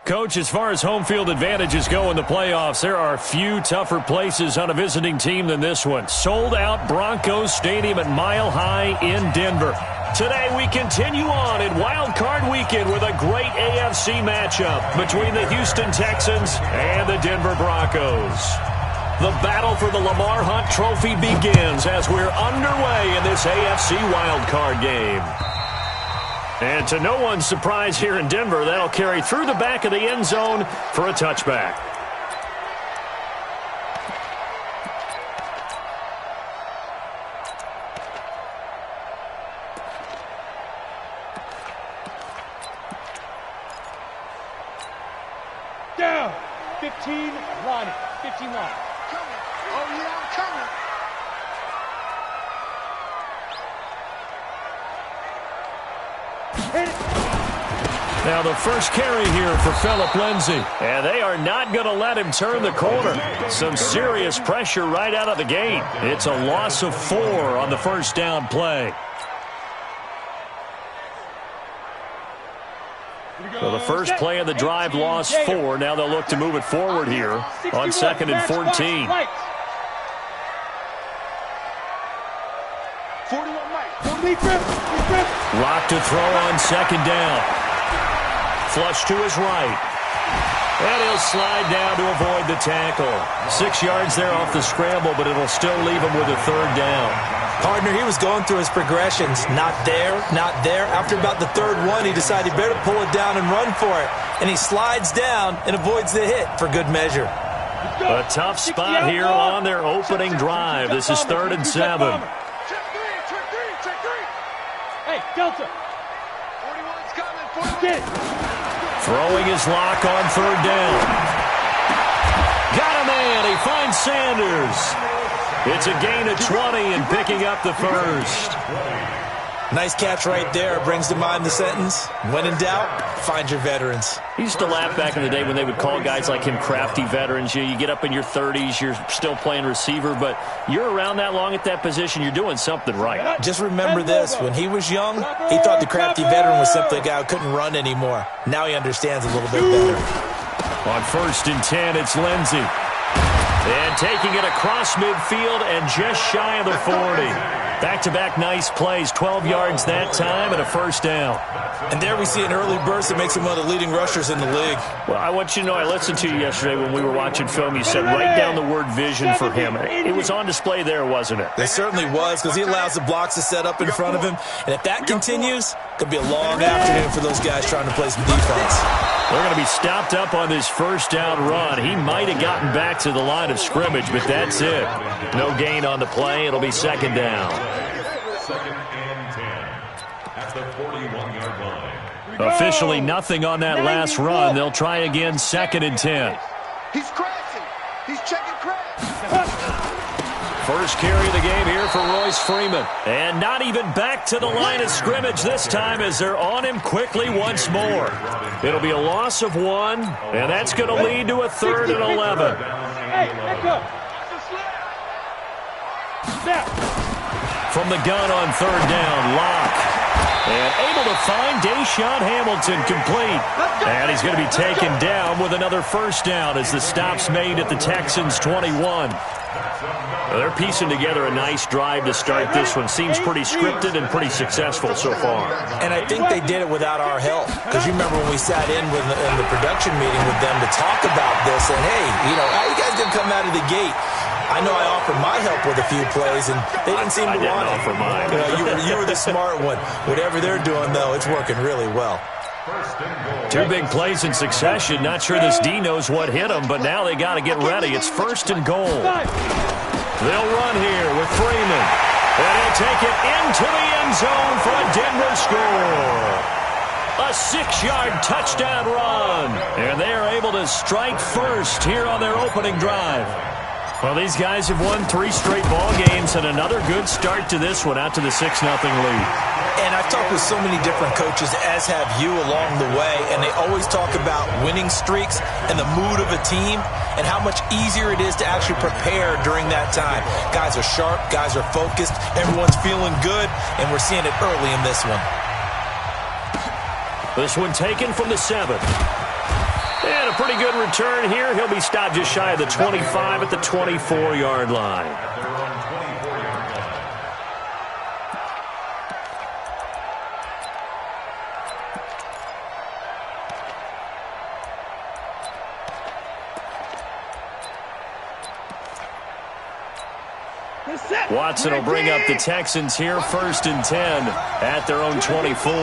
Coach, as far as home field advantages go in the playoffs, there are a few tougher places on a visiting team than this one. Sold-out Broncos Stadium at Mile High in Denver. Today we continue on in Wild Card Weekend with a great AFC matchup between the Houston Texans and the Denver Broncos. The battle for the Lamar Hunt Trophy begins as we're underway in this AFC Wild Card game. And to no one's surprise here in Denver, that'll carry through the back of the end zone for a touchback. Down. 15 line. 15 line. Coming. Oh, yeah, I'm coming. Now the first carry here for Phillip Lindsay. And they are not going to let him turn the corner. Some serious pressure right out of the gate. It's a loss of 4 on the first down play. So the first play of the drive lost 4. Now they'll look to move it forward here on 2nd and 14. 41 Mike. Lock to throw on 2nd down. Flush to his right. And he'll slide down to avoid the tackle. 6 yards there off the scramble, but it'll still leave him with a 3rd down. Partner, he was going through his progressions. Not there, not there. After about the 3rd one, he decided he better pull it down and run for it. And he slides down and avoids the hit for good measure. A tough spot here on their opening drive. This is 3rd and 7. Hey, Delta. 41's coming. 41. Throwing his lock on 3rd down. Got a man. He finds Sanders. It's a gain of 20 and picking up the first. Nice catch right there. Brings to mind the sentence, when in doubt, find your veterans. He used to laugh back in the day when they would call guys like him crafty veterans. You get up in your 30s, you're still playing receiver, but you're around that long at that position, you're doing something right. Just remember this. When he was young, he thought the crafty veteran was simply a guy who couldn't run anymore. Now he understands a little bit better. On 1st and 10, it's Lindsay. And taking it across midfield and just shy of the 40. Back-to-back nice plays, 12 yards that time and a 1st down. And there we see an early burst that makes him one of the leading rushers in the league. Well, I want you to know, I listened to you yesterday when we were watching film. You said write down the word vision for him. It was on display there, wasn't it? It certainly was, because he allows the blocks to set up in front of him. And if that continues, it could be a long afternoon for those guys trying to play some defense. They're going to be stopped up on this 1st down run. He might have gotten back to the line of scrimmage, but that's it. No gain on the play. It'll be 2nd down. 2nd and 10 at the 41-yard line. Officially nothing on that last run. They'll try again 2nd and 10. He's crashing. He's checking crash. First carry of the game here for Royce Freeman. And not even back to the line of scrimmage this time as they're on him quickly once more. It'll be a loss of 1, and that's going to lead to a 3rd and 11. Hey, echo. From the gun on 3rd down, Locke. And able to find Deshaun Hamilton complete. And he's going to be taken down with another 1st down as the stop's made at the Texans' 21. Well, they're piecing together a nice drive to start this one. Seems pretty scripted and pretty successful so far. And I think they did it without our help. Because you remember when we sat in the production meeting with them to talk about this. And, hey, how you guys didn't come out of the gate? I know I offered my help with a few plays, and they didn't seem to want it. I didn't offer mine. You were the smart one. Whatever they're doing, though, it's working really well. 2 big plays in succession. Not sure this D knows what hit him, but now they got to get ready. It's 1st and goal. They'll run here with Freeman. And he'll take it into the end zone for a Denver score. A 6-yard touchdown run. And they are able to strike first here on their opening drive. Well, these guys have won 3 straight ball games and another good start to this one out to the 6-0 lead. And I've talked with so many different coaches, as have you, along the way, and they always talk about winning streaks and the mood of a team and how much easier it is to actually prepare during that time. Guys are sharp, guys are focused, everyone's feeling good, and we're seeing it early in this one. This one taken from the 7. And a pretty good return here. He'll be stopped just shy of the 25 at the 24-yard line. Watson will bring up the Texans here, 1st and 10 at their own 24.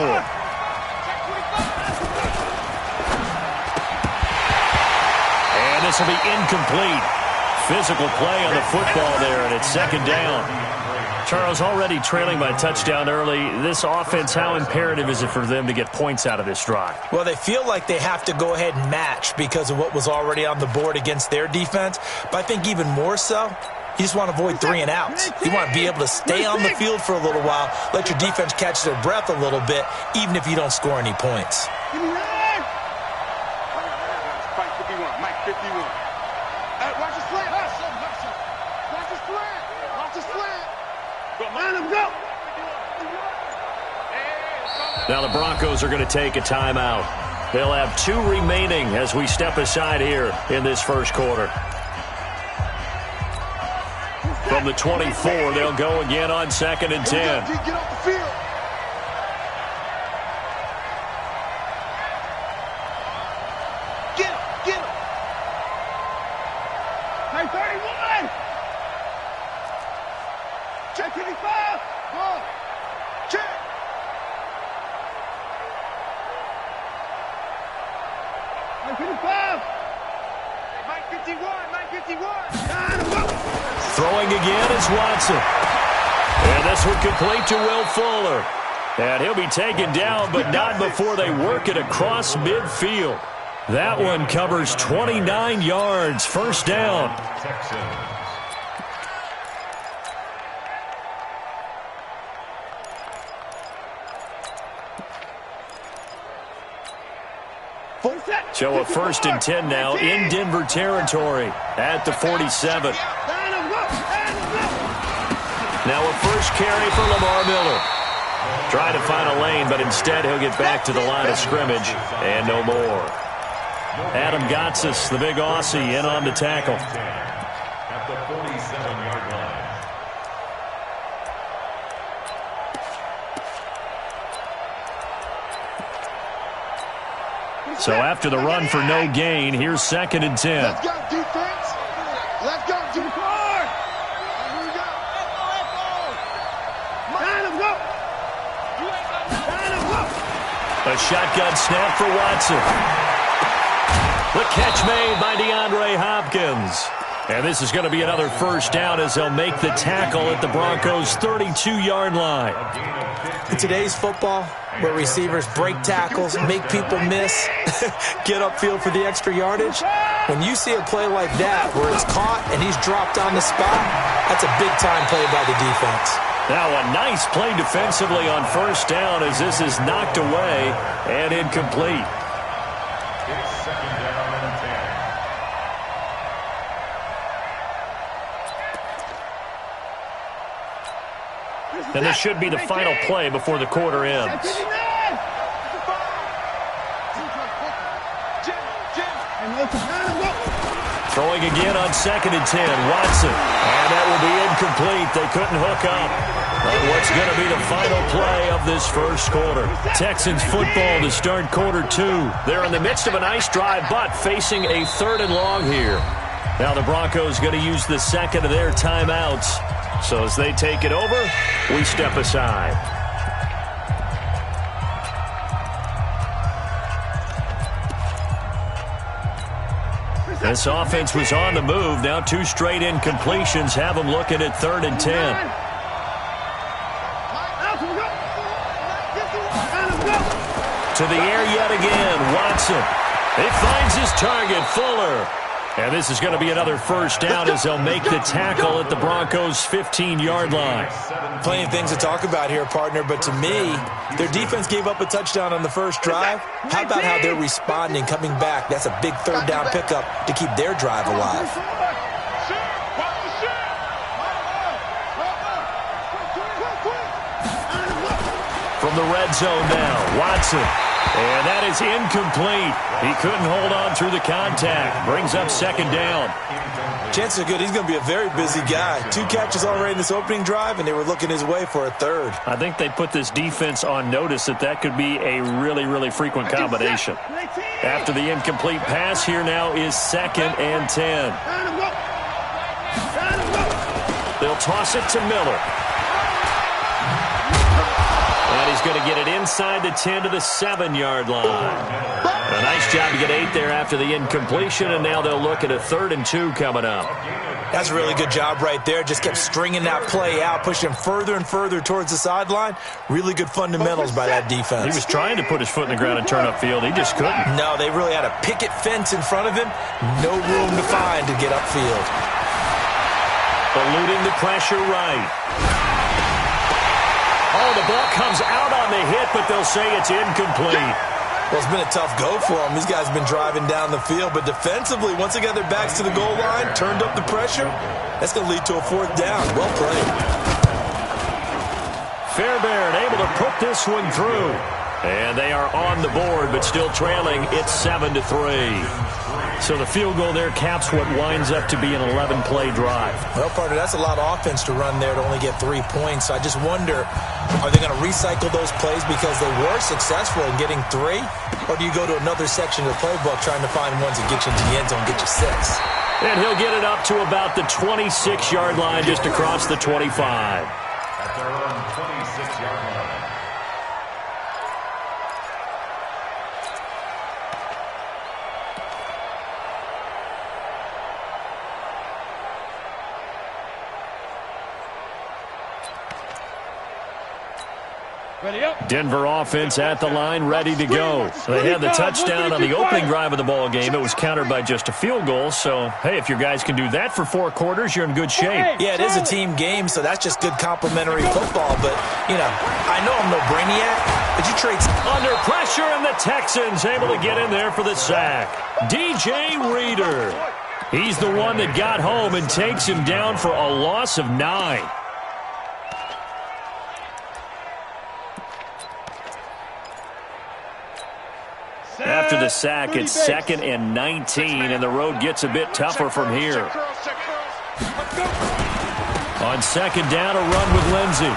And this will be incomplete. Physical play on the football there, and it's 2nd down. Charles, already trailing by touchdown early. This offense, how imperative is it for them to get points out of this drive? Well, they feel like they have to go ahead and match because of what was already on the board against their defense. But I think even more so, you just want to avoid 3 and outs. You want to be able to stay on the field for a little while, let your defense catch their breath a little bit, even if you don't score any points. Mike 51. Mike 51. Watch the slant. Watch the slant. Watch the slant. Line him, go. Now the Broncos are going to take a timeout. They'll have 2 remaining as we step aside here in this first quarter. From the 24, they'll go again on 2nd and 10. Get off the field. Get him. Hey, 31. Check 55. Go. Check. Hey, 55. Mike 51. Mike 51. Throwing again is Watson. And this one complete to Will Fuller. And he'll be taken down, but not before they work it across midfield. That one covers 29 yards. 1st down. Texans. So a 1st and 10 now in Denver territory at the 47. Now a first carry for Lamar Miller. Trying to find a lane, but instead he'll get back to the line of scrimmage and no more. Adam Gotsis, the big Aussie, in on the tackle. At the 47-yard line. So after the run for no gain, here's 2nd and 10. Let's go, defense. Let's go, defense. Here we go. Line him, go. A shotgun snap for Watson. The catch made by DeAndre Hopkins. And this is going to be another 1st down as they'll make the tackle at the Broncos' 32-yard line. In today's football, where receivers break tackles, make people miss, get upfield for the extra yardage, when you see a play like that where it's caught and he's dropped on the spot, that's a big-time play by the defense. Now a nice play defensively on 1st down as this is knocked away and incomplete. It's 2nd down and 10. And this should be the final play before the quarter ends. Throwing again on 2nd and 10. Watson. And that will be incomplete. They couldn't hook up on what's going to be the final play of this first quarter. Texans football to start quarter 2. They're in the midst of a nice drive, but facing a 3rd and long here. Now the Broncos going to use the 2nd of their timeouts. So as they take it over, we step aside. This offense was on the move. Now 2 straight incompletions have them looking at 3rd and 10. To the air yet again, Watson. He finds his target, Fuller. And this is going to be another 1st down as they'll make the tackle at the Broncos' 15-yard line. Plenty of things to talk about here, partner, but to me, their defense gave up a touchdown on the first drive. How about how they're responding, coming back? That's a big 3rd down pickup to keep their drive alive. From the red zone now, Watson. And that is incomplete. He couldn't hold on through the contact. Brings up second down. Chances are good he's going to be a very busy guy. 2 catches already in this opening drive, and they were looking his way for a third. I think they put this defense on notice that could be a really, really frequent combination. After the incomplete pass, here now is 2nd and 10. They'll toss it to Miller. And he's going to get it inside the 10 to the 7-yard line. A nice job to get 8 there after the incompletion, and now they'll look at a 3rd and 2 coming up. That's a really good job right there. Just kept stringing that play out, pushing him further and further towards the sideline. Really good fundamentals by that defense. He was trying to put his foot in the ground and turn upfield. He just couldn't. No, they really had a picket fence in front of him. No room to find to get upfield. Eluding the pressure right. Oh, the ball comes out on the hit, but they'll say it's incomplete. Well, it's been a tough go for them. These guys have been driving down the field, but defensively, once they got their backs to the goal line, turned up the pressure, that's going to lead to a 4th down. Well played. Fairbairn able to put this one through. And they are on the board, but still trailing. It's 7-3. So the field goal there caps what winds up to be an 11-play drive. Well, partner, that's a lot of offense to run there to only get 3 points. So I just wonder, are they going to recycle those plays because they were successful in getting 3? Or do you go to another section of the playbook trying to find ones that get you into the end zone and get you 6? And he'll get it up to about the 26-yard line, just across the 25. At their own 26-yard line. Denver offense at the line, ready to go. They had the touchdown on the opening drive of the ball game. It was countered by just a field goal. So, hey, if your guys can do that for 4 quarters, you're in good shape. Yeah, it is a team game, so that's just good complimentary football. But, you know, I know I'm no brainiac, but you trade... Under pressure, and the Texans able to get in there for the sack. DJ Reader. He's the one that got home and takes him down for a loss of 9. After the sack, it's 2nd and 19, and the road gets a bit tougher from here. On 2nd down, a run with Lindsey.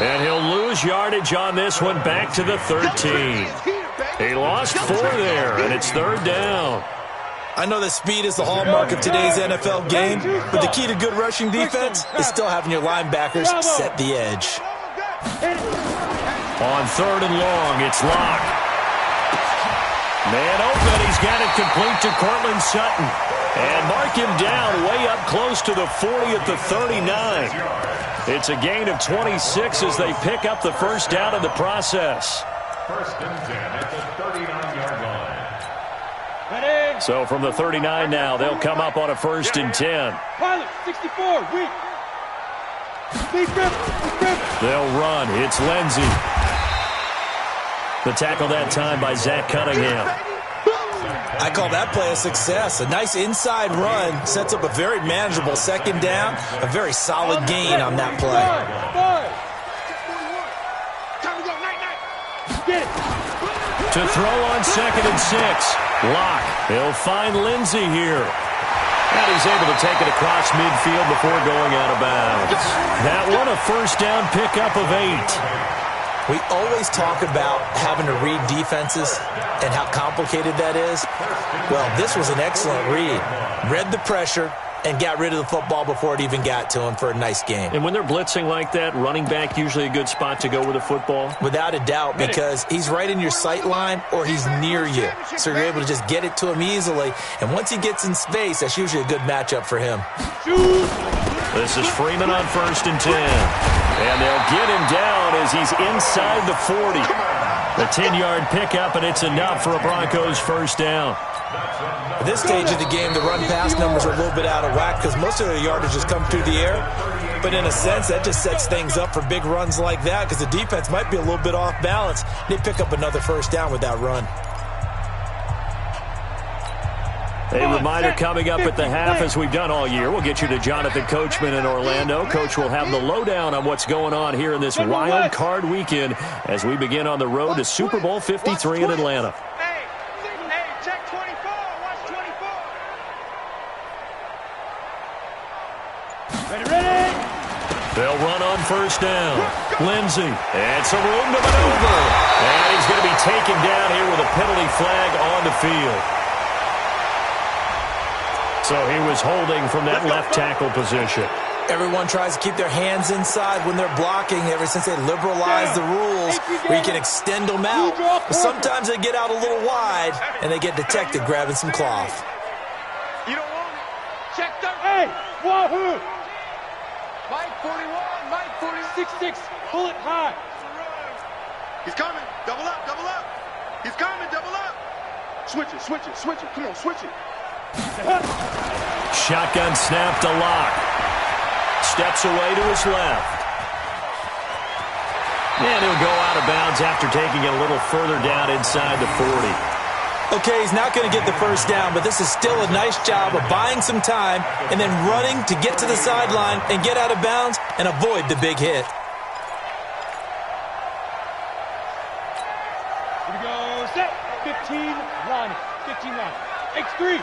And he'll lose yardage on this one, back to the 13. He lost 4 there, and it's 3rd down. I know that speed is the hallmark of today's NFL game, but the key to good rushing defense is still having your linebackers set the edge. On 3rd and long, it's Locke. Man open, he's got it complete to Cortland Sutton. And mark him down way up close to the 40 at the 39. It's a gain of 26 as they pick up the 1st down in the process. 1st and 10 at the 39-yard line. So from the 39 now, they'll come up on a 1st and 10. Pilot, 64, weak. They'll run. It's Lindsey. The tackle that time by Zach Cunningham. I call that play a success. A nice inside run sets up a very manageable 2nd down. A very solid gain on that play. To throw on 2nd and 6. Locke. He'll find Lindsey here. And he's able to take it across midfield before going out of bounds. That one a 1st down pickup of 8. We always talk about having to read defenses and how complicated that is. Well, this was an excellent read. Read the pressure and got rid of the football before it even got to him for a nice game. And when they're blitzing like that, running back usually a good spot to go with the football? Without a doubt, because he's right in your sight line or he's near you. So you're able to just get it to him easily. And once he gets in space, that's usually a good matchup for him. This is Freeman on 1st and 10. And they'll get him down as he's inside the 40. The 10-yard pickup, and it's enough for a Broncos 1st down. At this stage of the game, the run-pass numbers are a little bit out of whack because most of their yardage has come through the air. But in a sense, that just sets things up for big runs like that because the defense might be a little bit off balance. They pick up another 1st down with that run. A reminder coming up at the half, as we've done all year. We'll get you to Jonathan Coachman in Orlando. Coach will have the lowdown on what's going on here in this wild card weekend as we begin on the road to Super Bowl 53 in Atlanta. Hey, check 24. Watch 24. Ready. They'll run on first down. Lindsey, and some room to maneuver. And he's going to be taken down here with a penalty flag on the field. So he was holding from that left tackle position. Everyone tries to keep their hands inside when they're blocking ever since they liberalized the rules where you can extend them out. But sometimes they get out a little wide, and they get detected grabbing some cloth. You don't want it. Check the. Hey, wahoo! Mike 41, Mike 6-6, pull it high. He's coming. Double up, double up. He's coming, double up. Switch it. Come on, switch it. Shotgun snap to Lock. Steps away to his left. And he'll go out of bounds after taking it a little further down inside the 40. Okay, he's not going to get the first down, but this is still a nice job of buying some time and then running to get to the sideline and get out of bounds and avoid the big hit. Here we go, set. 15 line. X3,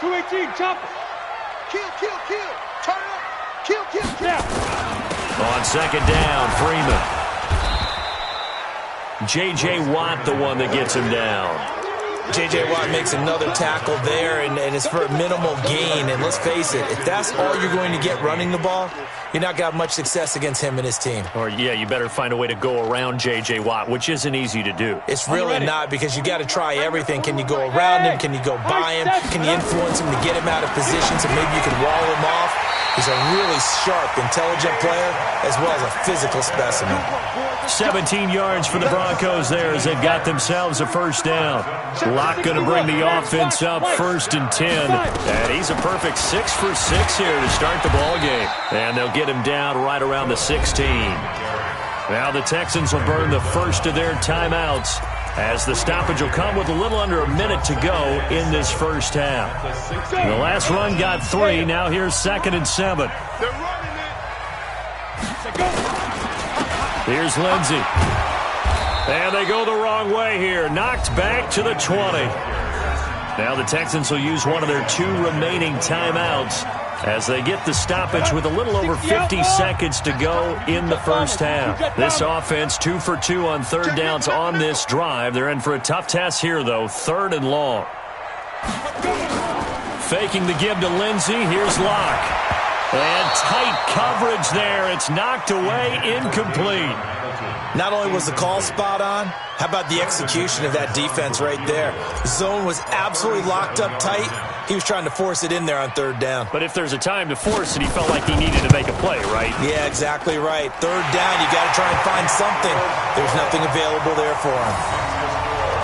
218, chop it. Kill. Turn it up. Kill. Yeah. On second down, Freeman. J.J. Watt, the one that gets him down. J.J. Watt makes another tackle there, and it's for a minimal gain. And let's face it, if that's all you're going to get running the ball, you're not going to have much success against him and his team. Or, yeah, you better find a way to go around J.J. Watt, which isn't easy to do. It's really not, because you got to try everything. Can you go around him? Can you go by him? Can you influence him to get him out of position so maybe you can wall him off? He's a really sharp, intelligent player, as well as a physical specimen. 17 yards for the Broncos there as they've got themselves a first down. Locke going to bring the offense up 1st and 10. And he's a perfect 6 for 6 here to start the ball game. And they'll get him down right around the 16. Now the Texans will burn the first of their timeouts as the stoppage will come with a little under a minute to go in this first half. The last run got 3. Now here's 2nd and 7. They're running it. Here's Lindsey. And they go the wrong way here. Knocked back to the 20. Now the Texans will use one of their 2 remaining timeouts as they get the stoppage with a little over 50 seconds to go in the first half. This offense 2 for 2 on third downs on this drive. They're in for a tough test here, though. 3rd and long. Faking the give to Lindsey. Here's Locke. And tight coverage there. It's knocked away, incomplete. Not only was the call spot on, how about the execution of that defense right there? The zone was absolutely locked up tight. He was trying to force it in there on 3rd down. But if there's a time to force it, he felt like he needed to make a play, right? Yeah, exactly right. 3rd down, you got to try and find something. There's nothing available there for him.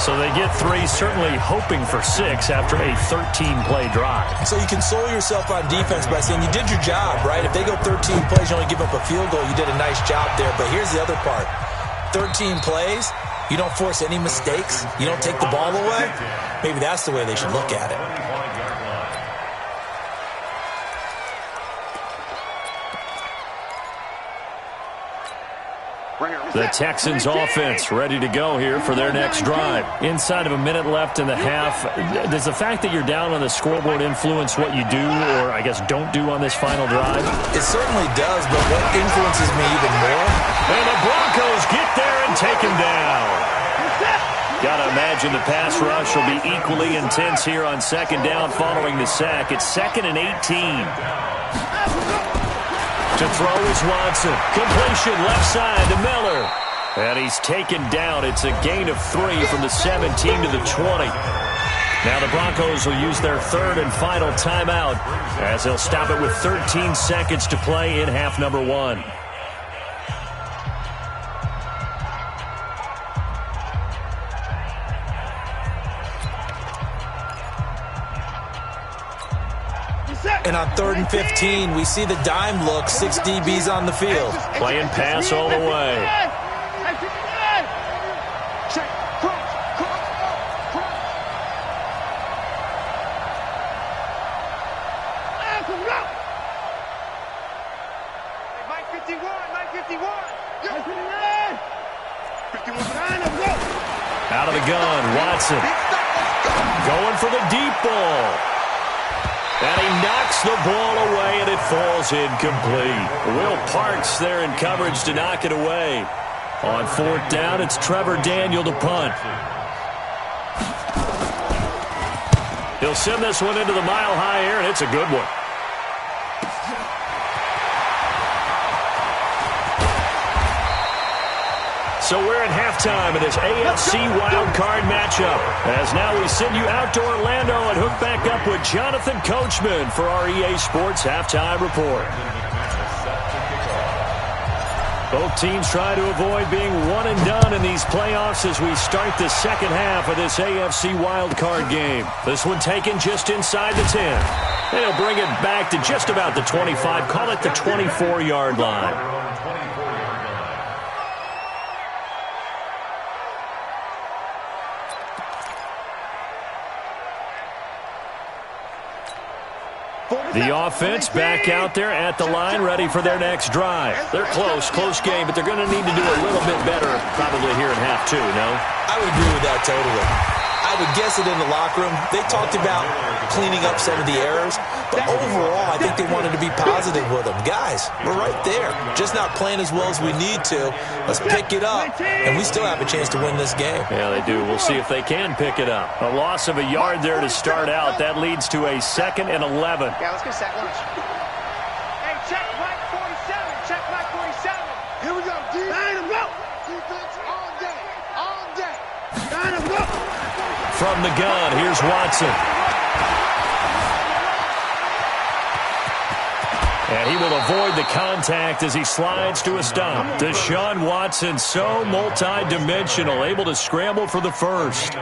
So they get 3, certainly hoping for 6 after a 13-play drive. So you console yourself on defense by saying you did your job, right? If they go 13 plays, you only give up a field goal, you did a nice job there. But here's the other part. 13 plays, you don't force any mistakes, you don't take the ball away. Maybe that's the way they should look at it. The Texans offense ready to go here for their next drive. Inside of a minute left in the half, does the fact that you're down on the scoreboard influence what you do or, I guess, don't do on this final drive? It certainly does, but what influences me even more? And the Broncos get there and take him down. Gotta imagine the pass rush will be equally intense here on 2nd down following the sack. It's 2nd and 18. To throw is Watson. Completion left side to Miller. And he's taken down. It's a gain of 3 from the 17 to the 20. Now the Broncos will use their 3rd and final timeout as they'll stop it with 13 seconds to play in half number 1. And on 3rd and 15, we see the dime look, 6 DBs on the field. Playing pass all the way. Mike 51, Mike 51. 51. Out of the gun, Watson. Going for the deep ball. And he knocks the ball away, and it falls incomplete. Will Parks there in coverage to knock it away. On fourth down, it's Trevor Daniel to punt. He'll send this one into the mile-high air, and it's a good one. So we're at halftime in this AFC wildcard matchup. As now we send you out to Orlando and hook back up with Jonathan Coachman for our EA Sports Halftime Report. Both teams try to avoid being one and done in these playoffs as we start the second half of this AFC wildcard game. This one taken just inside the 10. And he'll bring it back to just about the 25. Call it the 24-yard line. The offense back out there at the line, ready for their next drive. They're close game, but they're going to need to do a little bit better probably here in half two, no? I would agree with that totally. I would guess it in the locker room. They talked about cleaning up some of the errors, but overall, I think they wanted to be positive with them. Guys, we're right there. Just not playing as well as we need to. Let's pick it up, and we still have a chance to win this game. Yeah, they do. We'll see if they can pick it up. A loss of a yard there to start out. That leads to a 2nd and 11. Yeah, let's get set lunch. Hey, check Mike 47. Check Mike 47. Here we go. Line them up. Defense all day. All day. Line them up. From the gun, here's Watson. And he will avoid the contact as he slides to a stop. Deshaun Watson, so multi-dimensional, able to scramble for the first.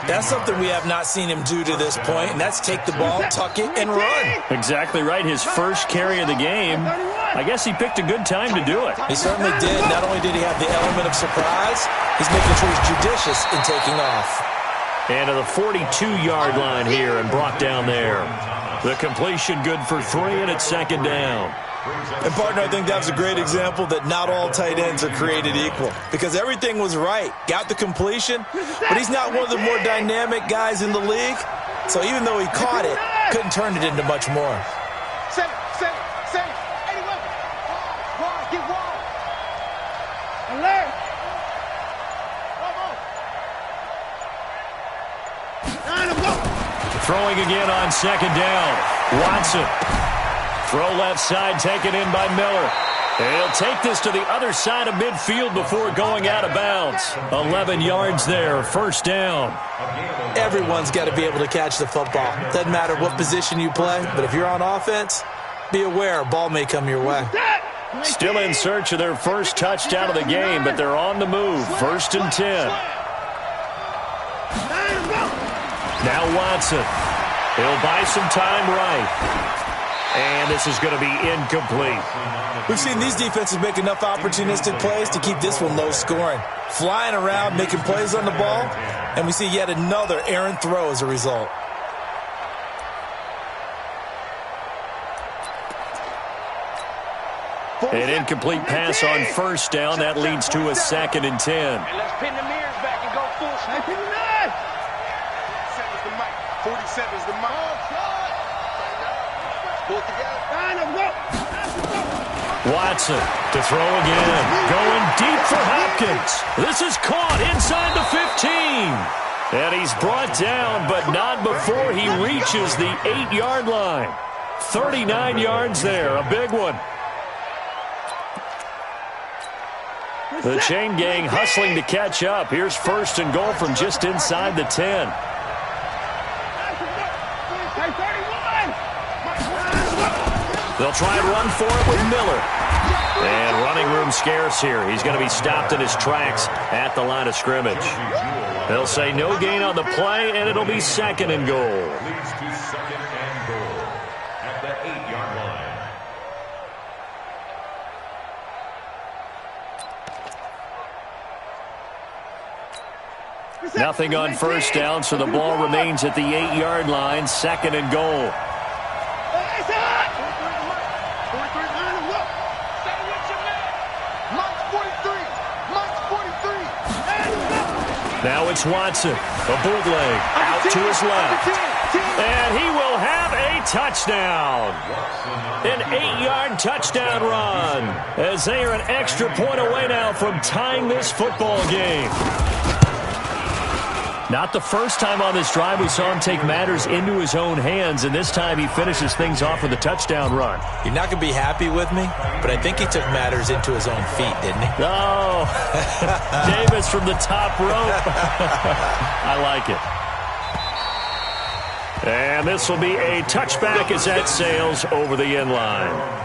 That's something we have not seen him do to this point, and that's take the ball, tuck it, and run. Exactly right. His first carry of the game. I guess he picked a good time to do it. He certainly did. Not only did he have the element of surprise, he's making sure he's judicious in taking off. And to the 42-yard line here and brought down there. The completion good for 3, and it's 2nd down. And, partner, I think that was a great example that not all tight ends are created equal because everything was right. Got the completion, but he's not one of the more dynamic guys in the league. So even though he caught it, couldn't turn it into much more. Set. 81. Wall. Get wall. Alert. Throwing again on 2nd down. Watson. Throw left side taken in by Miller. He'll take this to the other side of midfield before going out of bounds. 11 yards there, 1st down. Everyone's got to be able to catch the football. Doesn't matter what position you play, but if you're on offense, be aware a ball may come your way. Still in search of their first touchdown of the game, but they're on the move. 1st and 10. Now Watson. He'll buy some time right. And this is going to be incomplete. We've seen these defenses make enough opportunistic plays to keep this one low scoring. Flying around, making plays on the ball, and we see yet another errant throw as a result. An incomplete pass on 1st down. That leads to a 2nd and 10. And let's pin the mirrors back and go full speed. 47's the mic. 47's the mic. Pull it together. Watson to throw again. Going deep for Hopkins. This is caught inside the 15. And he's brought down, but not before he reaches the 8-yard line. 39 yards there. A big one. The chain gang hustling to catch up. Here's 1st and goal from just inside the 10. They'll try and run for it with Miller. And running room scarce here. He's going to be stopped in his tracks at the line of scrimmage. They'll say no gain on the play, and it'll be 2nd and goal. Leads to 2nd and goal at the 8-yard line. Nothing on 1st down, so the ball remains at the 8-yard line. 2nd and goal. Now it's Watson. A bootleg out to his left. And he will have a touchdown. An 8-yard touchdown run, as they are an extra point away now from tying this football game. Not the first time on this drive we saw him take matters into his own hands, and this time he finishes things off with a touchdown run. You're not going to be happy with me, but I think he took matters into his own feet, didn't he? Oh, Davis from the top rope. I like it. And this will be a touchback as that sails over the end line.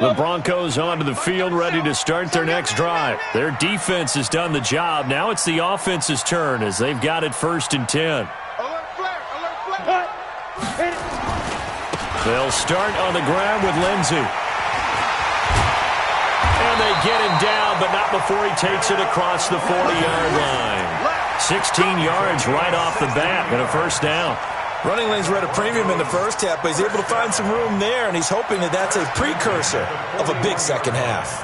The Broncos onto the field, ready to start their next drive. Their defense has done the job. Now it's the offense's turn as they've got it 1st and 10. They'll start on the ground with Lindsey. And they get him down, but not before he takes it across the 40-yard line. 16 yards right off the bat and a first down. Running lanes were at a premium in the first half, but he's able to find some room there, and he's hoping that that's a precursor of a big second half.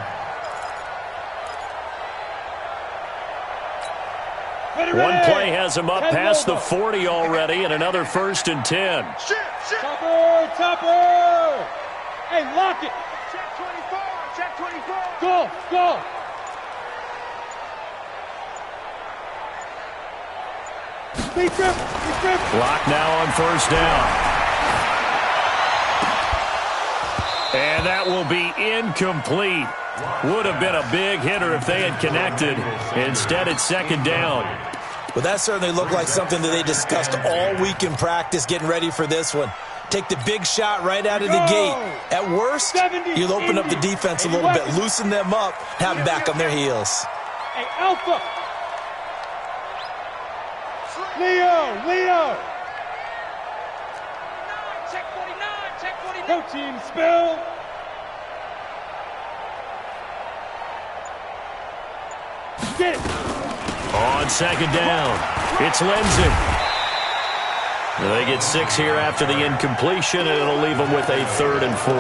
One play has him up past the 40 already, and another 1st and 10. Topper! Hey, lock it! Check 24! Check 24! Go! Big grip! Block now on 1st down. And that will be incomplete. Would have been a big hitter if they had connected. Instead, it's 2nd down. Well, that certainly looked like something that they discussed all week in practice, getting ready for this one. Take the big shot right out of the gate. At worst, you'll open up the defense a little bit, loosen them up, have them back on their heels. Hey, Alpha! Leo! Check 49! Check 49! Go team, spill! Get it! On 2nd down, it's Lindsey. They get 6 here after the incompletion, and it'll leave them with a 3rd and 4.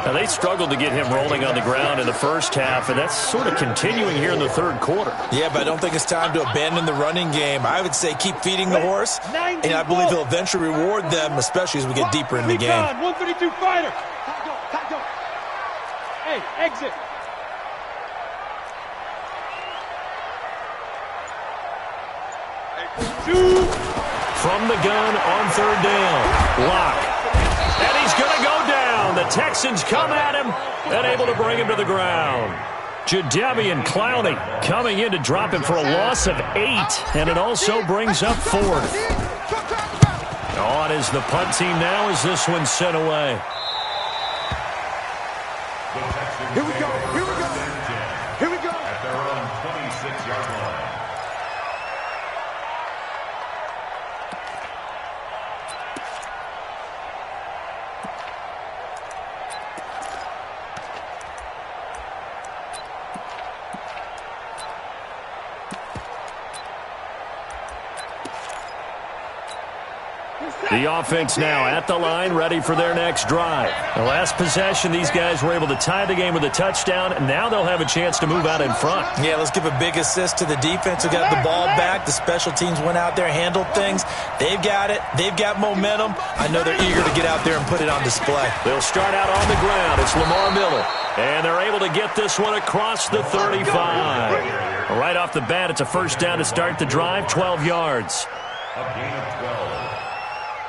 Now, they struggled to get him rolling on the ground in the first half, and that's sort of continuing here in the 3rd quarter. Yeah, but I don't think it's time to abandon the running game. I would say keep feeding the horse, and I believe he'll eventually reward them, especially as we get deeper in the game. 132 fighter! Go! Hey, exit! From the gun on 3rd down. Lock. And he's going to go down. The Texans come at him and able to bring him to the ground. Jadeveon Clowney coming in to drop him for a loss of 8. And it also brings up 4th. On is the punt team now as this one's sent away. Here we go! At their own 26-yard line. The offense now at the line, ready for their next drive. The last possession, these guys were able to tie the game with a touchdown, and now they'll have a chance to move out in front. Yeah, let's give a big assist to the defense who got the ball back. The special teams went out there, handled things. They've got it. They've got momentum. I know they're eager to get out there and put it on display. They'll start out on the ground. It's Lamar Miller, and they're able to get this one across the 35. Right off the bat, it's a 1st down to start the drive, 12 yards. A gain of 12.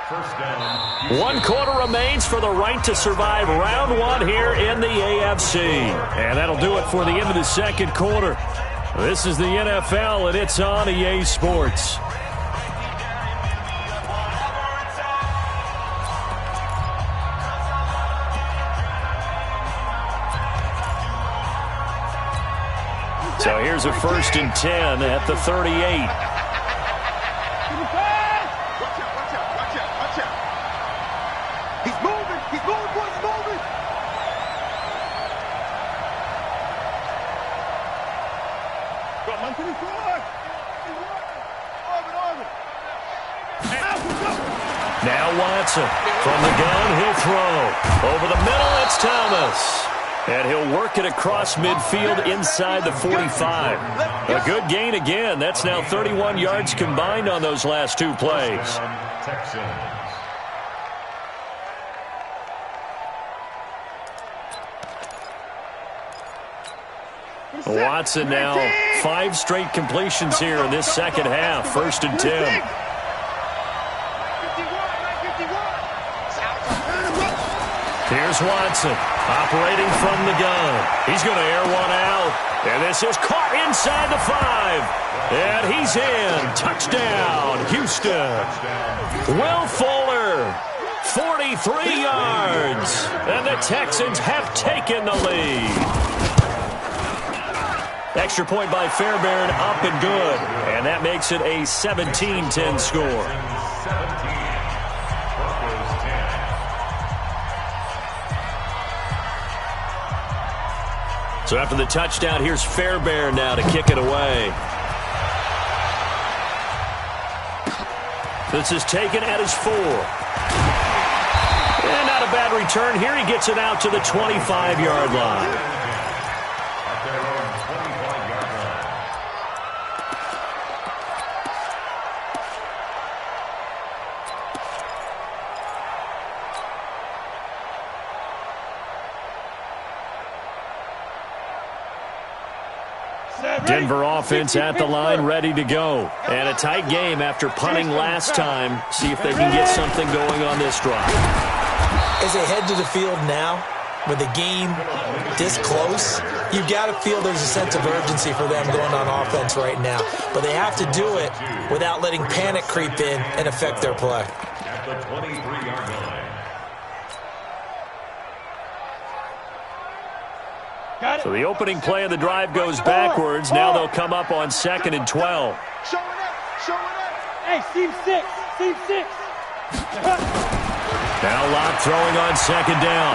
First down. 1 quarter remains for the right to survive round 1 here in the AFC. And that'll do it for the end of the 2nd quarter. This is the NFL, and it's on EA Sports. So here's a 1st and 10 at the 38. Now Watson. From the gun, he'll throw. Over the middle, it's Thomas. And he'll work it across midfield inside the 45. A good gain again. That's now 31 yards combined on those last two plays. Texans. Watson now 5 straight completions here in this second half. 1st and 10. Here's Watson operating from the gun. He's going to air one out. And this is caught inside the 5. And he's in. Touchdown, Houston. Will Fuller, 43 yards. And the Texans have taken the lead. Extra point by Fairbairn, up and good. And that makes it a 17-10 score. So after the touchdown, here's Fairbairn now to kick it away. This is taken at his 4. And not a bad return here. He gets it out to the 25-yard line. Denver offense at the line, ready to go. And a tight game after punting last time. See if they can get something going on this drive. As they head to the field now, with the game this close, you've got to feel there's a sense of urgency for them going on offense right now. But they have to do it without letting panic creep in and affect their play. At the 23-yard line. So the opening play of the drive goes backwards. Now they'll come up on 2nd and 12. Show it up. Show it up. Hey, team 6. Team 6. Now Locke throwing on 2nd down.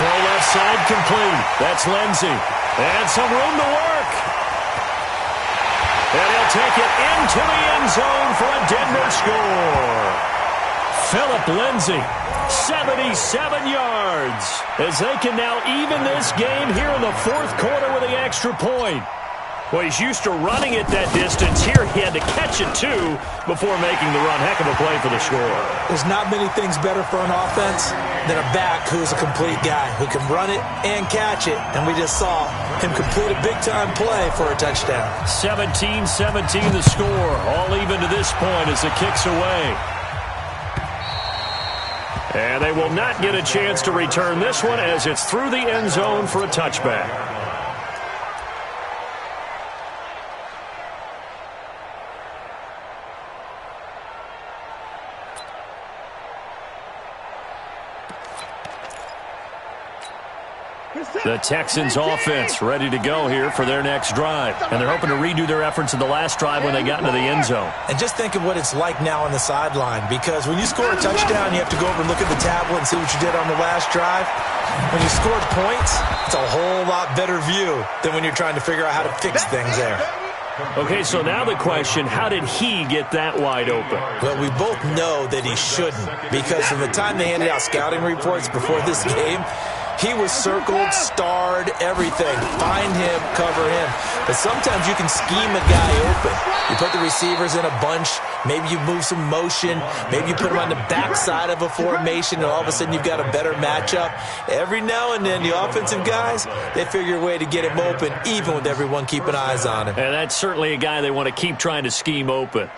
Throw left side complete. That's Lindsey. And some room to work. And he'll take it into the end zone for a Denver score. Philip Lindsey, 77 yards, as they can now even this game here in the 4th quarter with the extra point. Well, he's used to running it that distance. Here he had to catch it, too, before making the run. Heck of a play for the score. There's not many things better for an offense than a back who's a complete guy, who can run it and catch it. And we just saw him complete a big-time play for a touchdown. 17-17 the score, all even to this point as the kick's away. And they will not get a chance to return this one as it's through the end zone for a touchback. The Texans offense ready to go here for their next drive. And they're hoping to redo their efforts in the last drive when they got into the end zone. And just think of what it's like now on the sideline, because when you score a touchdown, you have to go over and look at the tablet and see what you did on the last drive. When you scored points, it's a whole lot better view than when you're trying to figure out how to fix things there. Okay, so now the question, how did he get that wide open? Well, we both know that he shouldn't, because from the time they handed out scouting reports before this game, he was circled, starred, everything. Find him, cover him. But sometimes you can scheme a guy open. You put the receivers in a bunch. Maybe you move some motion. Maybe you put them on the backside of a formation, and all of a sudden you've got a better matchup. Every now and then, the offensive guys, they figure a way to get him open, even with everyone keeping eyes on him. And that's certainly a guy they want to keep trying to scheme open.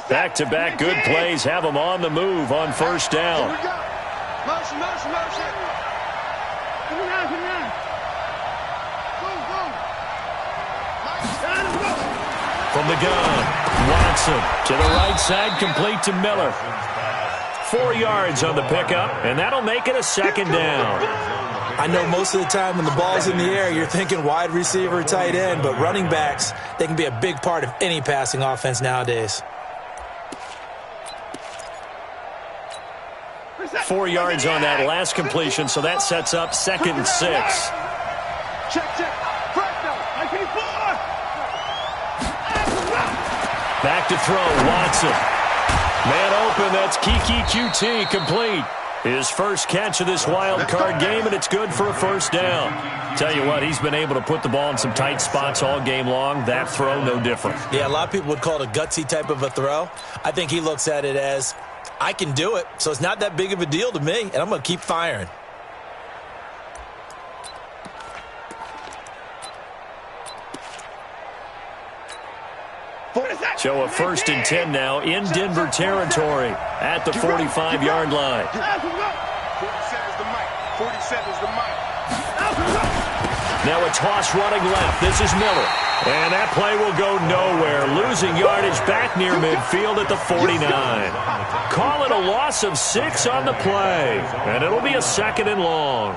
Back-to-back good plays have them on the move on 1st down. Here we go. Motion, motion, motion. Come on, come on. Boom, boom. From the gun, Watson to the right side, complete to Miller. 4 yards on the pickup, and that'll make it a 2nd down. I know most of the time when the ball's in the air, you're thinking wide receiver, tight end, but running backs, they can be a big part of any passing offense nowadays. 4 yards on that last completion, so that sets up 2nd and 6. Check. Back to throw, Watson. Man open, that's Kiki QT, complete. His first catch of this wild card game, and it's good for a first down. Tell you what, he's been able to put the ball in some tight spots all game long. That throw, no different. Yeah, a lot of people would call it a gutsy type of a throw. I think he looks at it as, I can do it, so it's not that big of a deal to me, and I'm going to keep firing. So a 1st and 10 now in Denver territory at the 45-yard line. 47 is the mic. 47 is the mic. Now a toss running left. This is Miller. And that play will go nowhere. Losing yardage back near midfield at the 49. Call it a loss of 6 on the play. And it'll be a 2nd and long.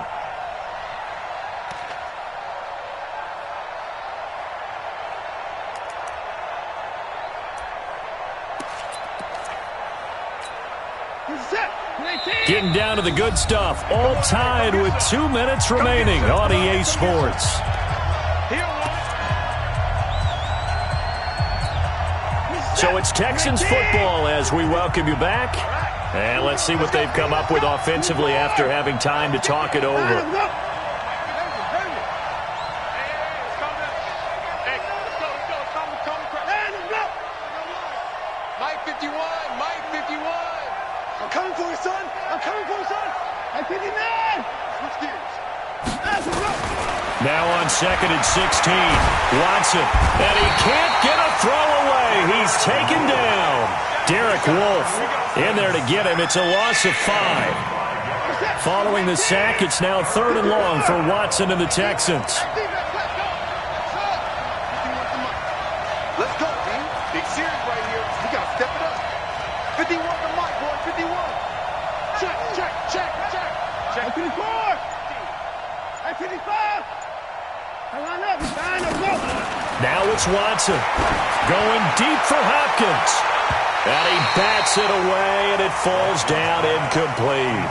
Getting down to the good stuff. All tied with 2 minutes remaining on EA Sports. So it's Texans football as we welcome you back. And let's see what they've come up with offensively after having time to talk it over. Now on 2nd and 16, Watson, and he can't get a throw away. He's taken down. Derek Wolfe in there to get him. It's a loss of 5. Following the sack, it's now 3rd and long for Watson and the Texans. Let's go, team. Big series right here. We got to step it up. 51 to Mike, boy. 51. Check. 54. 55. Now it's Watson going deep for Hopkins. And he bats it away, and it falls down incomplete.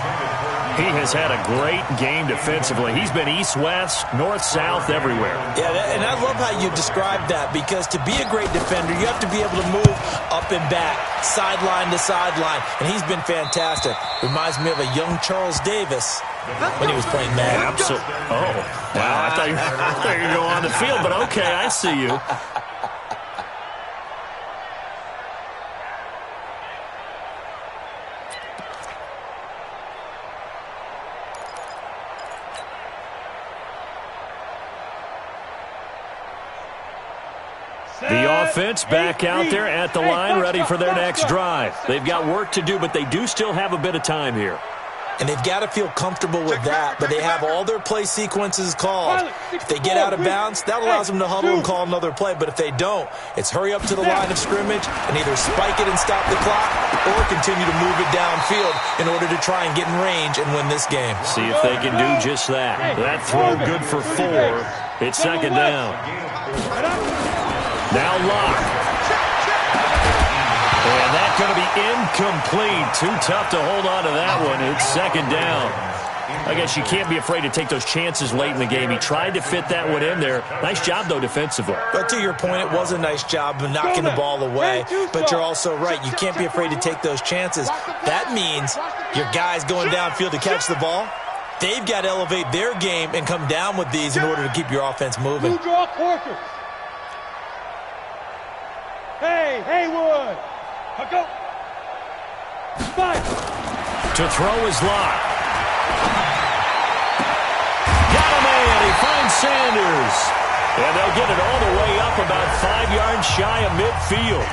He has had a great game defensively. He's been east-west, north-south, everywhere. Yeah, and I love how you described that, because to be a great defender, you have to be able to move up and back, sideline to sideline, and he's been fantastic. Reminds me of a young Charles Davis when he was playing Madden. Absolutely. Oh, wow. I thought you were going to go on the field, but okay, I see you. The offense back out there at the line, ready for their next drive. They've got work to do, but they do still have a bit of time here. And they've got to feel comfortable with that, but they have all their play sequences called. If they get out of bounds, that allows them to huddle and call another play. But if they don't, it's hurry up to the line of scrimmage and either spike it and stop the clock or continue to move it downfield in order to try and get in range and win this game. See if they can do just that. That throw good for 4. It's 2nd down. Now Locke. And that's going to be incomplete. Too tough to hold on to that one. It's 2nd down. I guess you can't be afraid to take those chances late in the game. He tried to fit that one in there. Nice job, though, defensively. But to your point, it was a nice job of knocking the ball away. But you're also right. You can't be afraid to take those chances. That means your guys going downfield to catch the ball, they've got to elevate their game and come down with these in order to keep your offense moving. Draw quarters. Hey, Haywood. Go. 5. To throw is Locke. Got a man. He finds Sanders. And they'll get it all the way up about 5 yards shy of midfield.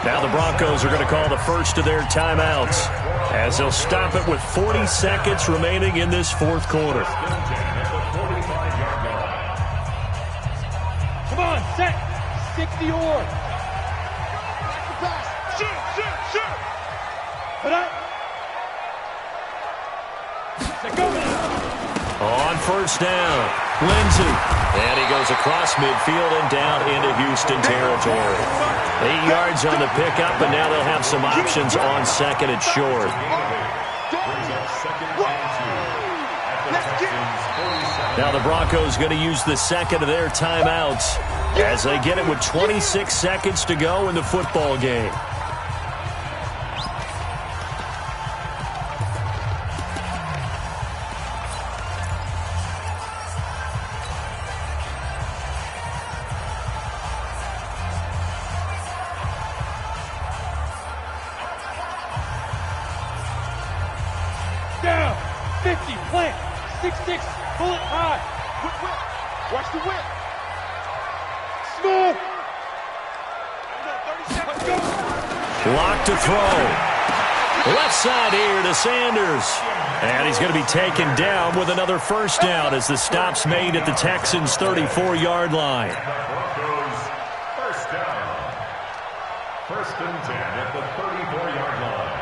Now the Broncos are going to call the first of their timeouts as they'll stop it with 40 seconds remaining in this 4th quarter. Come on, set. Stick the oar. Shoot. Put up. On 1st down, Lindsey. And he goes across midfield and down into Houston territory. 8 yards on the pickup, and now they'll have some options on 2nd and short. second and 2 at the Texans' 47. Now the Broncos going to use the second of their timeouts as they get it with 26 seconds to go in the football game. Down. 50. Plant. 6-6. Pull it high. Whip. Watch the whip. Smooth. 30 seconds. Go. Lock to throw. Left side here to Sanders. And he's going to be taken down with another first down as the stop's made at the Texans' 34-yard line. Broncos first down. First and 10 at the 34-yard line.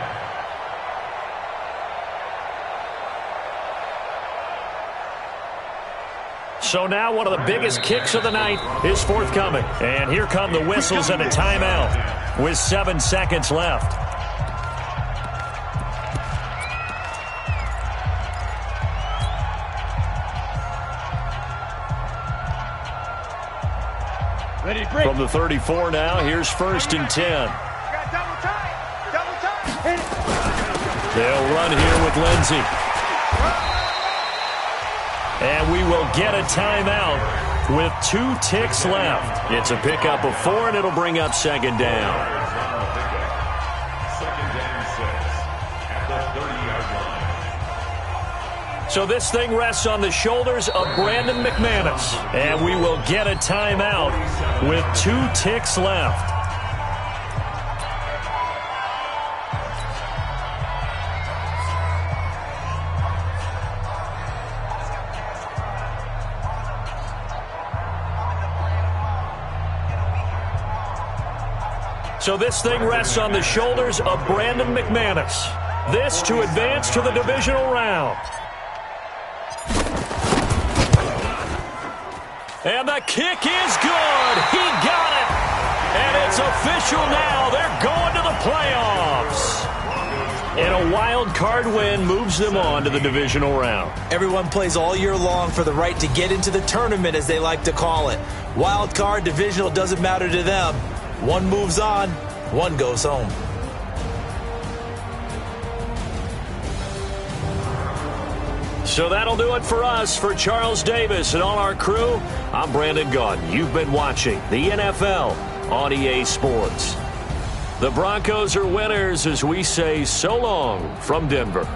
So now one of the biggest kicks of the night is forthcoming. And here come the whistles and a timeout with 7 seconds left. Ready to break. From the 34 now, here's first and 10. Got double time. Double time. Hit it. They'll run here with Lindsey. And we will get a timeout with 2 ticks left. It's a pickup of 4, and it'll bring up second down. Second and 6 at the 30-yard line. So this thing rests on the shoulders of Brandon McManus. And we will get a timeout with 2 ticks left. So this thing rests on the shoulders of Brandon McManus. This to advance to the divisional round. And the kick is good. He got it. And it's official now. They're going to the playoffs. And a wild card win moves them on to the divisional round. Everyone plays all year long for the right to get into the tournament, as they like to call it. Wild card, divisional, doesn't matter to them. One moves on, one goes home. So that'll do it for us. For Charles Davis and all our crew, I'm Brandon Gaudin. You've been watching the NFL on EA Sports. The Broncos are winners as we say so long from Denver.